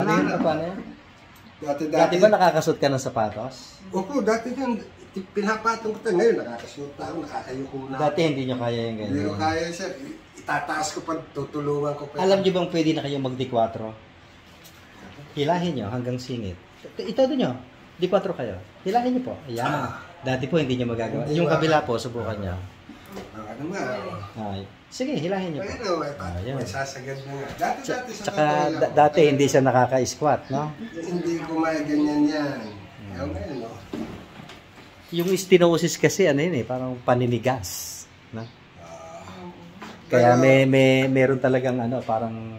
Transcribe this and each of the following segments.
Paano yan? Dati ba nakakasot ka ng sapatos? Opo, dati yan. Pinapatong ko tayo. Ngayon, nakakasuot na ako, nakakayuko na. Dati hindi nyo kaya yung ganyan. Hindi ko kaya, sir. Itataas ko pa, tutulungan ko pa. Alam nyo bang pwede na kayong mag-D4? Hilahin nyo hanggang singit. Ito doon nyo. D4 kayo. Hilahin nyo po. Ayan. Dati po hindi nyo magagawa. Yung kabila po, subukan nyo. Ano nga? Ay. Sige, hilahin nyo po. Ayun, may sasagad na nga. Dati sa Tsaka dati hindi siya nakaka-squat, no? Hindi ko may ganyan yan. Ngayon, no? Yung stenosis kasi, ano yun eh, parang paninigas. No? Kaya meron talagang ano, parang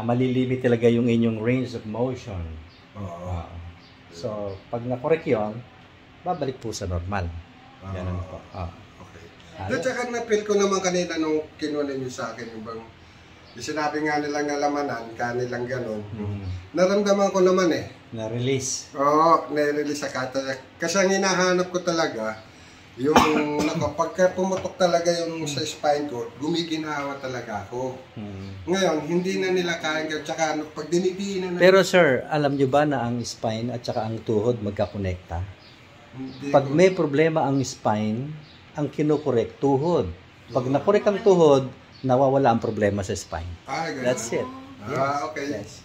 malilimit talaga yung inyong range of motion. So, pag na-correct yun, babalik po sa normal. Ganun po. At saka na-feel ko naman kanina nung kinuha niyo sa akin yung bang yung sinabi nga nilang alamanan, kanilang gano'n. Naramdaman ko naman eh. Na-release. Oo, na-release sa kata. Kasi ang hinahanap ko talaga, yung pagka pumutok talaga yung sa spine ko, gumiginawa talaga ako. Ngayon, hindi na nila kaya. Tsaka pag dinidiinan na... Pero sir, alam nyo ba na ang spine at saka ang tuhod magkakonekta? Pag may problema ang spine, ang kinukorek tuhod. Pag nakorek ang tuhod, nawawala ang problema sa spine. That's it. Ah, okay. Yes.